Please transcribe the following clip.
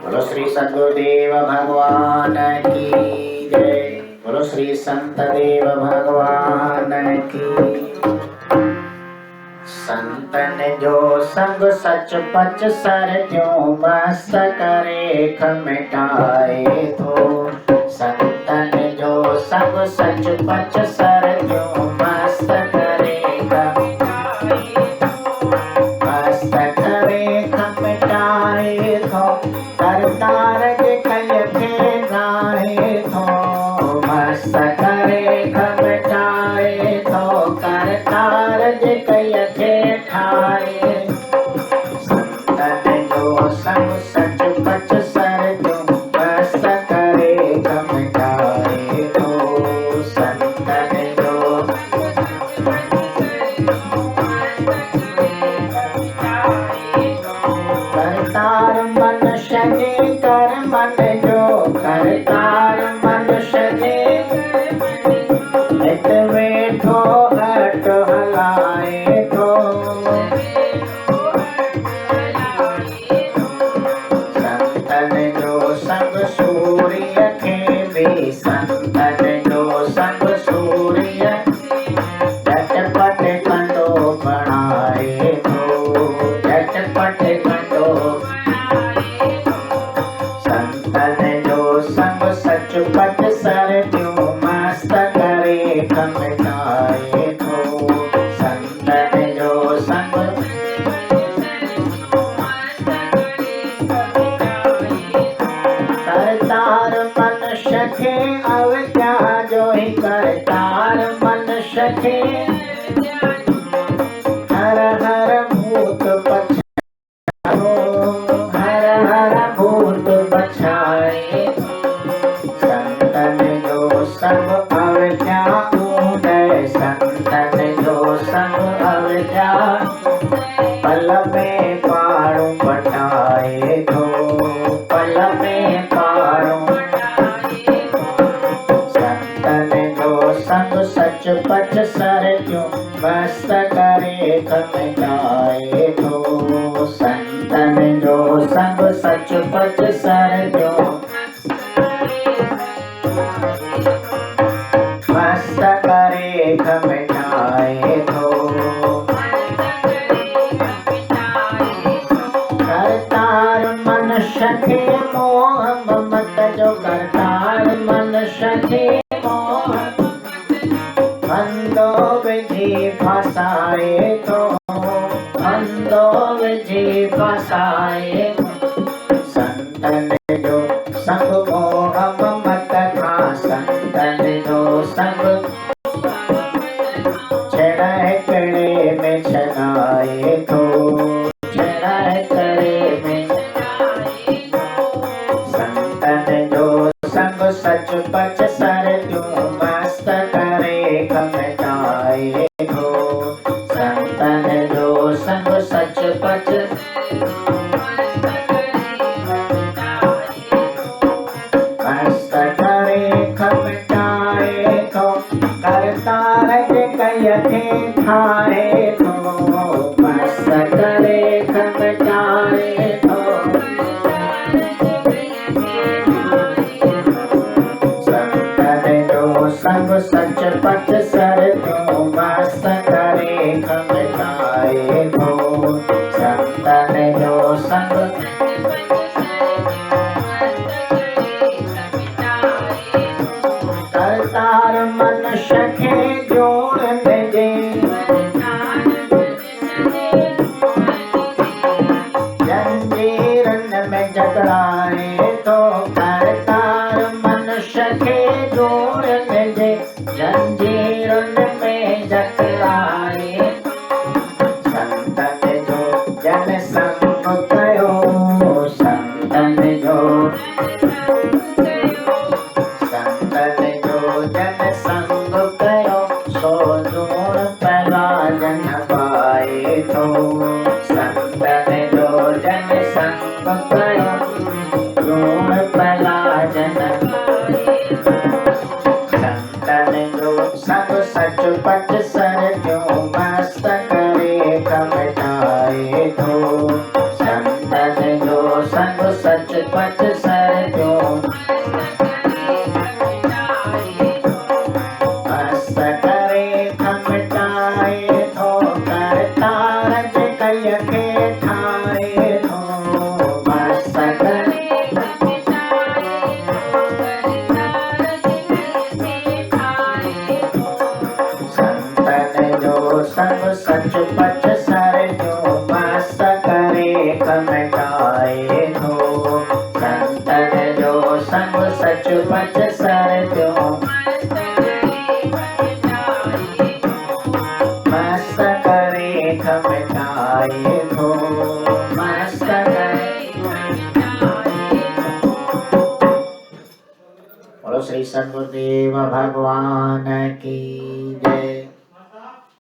बोलो श्री सद्गुरुदेव भगवान की जय। बोलो श्री संत देव भगवान की। संतन जो संग सच पच सर क्यों मस्त करे मिटाए तो। संतन जो संग सच पच सर क्यों मस्त करे मस्त करे मिटाए तो। करतार के कय थे गाए तो मस्त करे मिटाए तो। करतार के कय थे ठाए। संतन जो संग सच पच सर क्यों मस्त करे मिटाए तो। संतन जो करतार मनुष्य ने कर मन जो। करतार मनुष्य ने हित बैठो हट हलाए तो। संतन जो संग सूर्य के भी। संतन जो संग सूर्य झटपट कंडो बढ़ाए तो। झटपट कंडो संतन जो संग सच पट सर क्यों मस्त करे मिटाए तो। संतन जो संग करतार मनुष्य थे अविद्या जो ही। करतार मनुष्य थे हर हर भूत पछाओ। हर हर भूत बछाए। संतन जो संग अविद्या उदय। संतन जो संग अविद्या पल में पारू पटाए तो। पल में पारू संतन जो संग सच पच सर क्यों मस्त करे मिटाए तो। संतन जो संग सच पच सर क्यों मस्त करे मिटाए तो। करतार मनुष्य के मोह ममत जो। करतार मनुष्य के मोह अंधो विधि फसाए तो। अंधो विधि फसाए। संतन जो संग मोह ममत था। संतन जो संग छेड़े में छनाए तो। छेड़े में संतन जो संग सच पच सर क्यों मस्त करे मिटाए तो। संतन जो संग सच पच मस्त करे मिटाए तो। करतार के कय थे ठाए तो मस्त करे मिटाए तो। संतन जो संग सच पच सर क्यों मस्त करे मिटाए तो। संतन जो संग करतार मनुष्य के जोड़ने दे। जंजीरन में जकड़ाए तो। करतार मनुष्य के जोड़ने दे। जंजीरन में जकड़ाए। संतन जो जन संग कयो। संतन जो संतन जो जन संग कयो सो जोड़ पला जन पाए तो। संतन जो जन संग कयो जोड़ पला जन। संतन जो संग सच पच सर क्यों मस्त करे मिटाए तो। संतन जो संग सच पच सर त्यों मस्त करे खमटाए थो करता रज कय के ठाए थो मस्त करे संतन जो संग सच पच सर जो मस्त करे खमटाए थो संतन जो संग सच पच सर जो मस्त करे खमटाए थो मस्त करे। बोलो श्री सद्गुरुदेव भगवान की जय।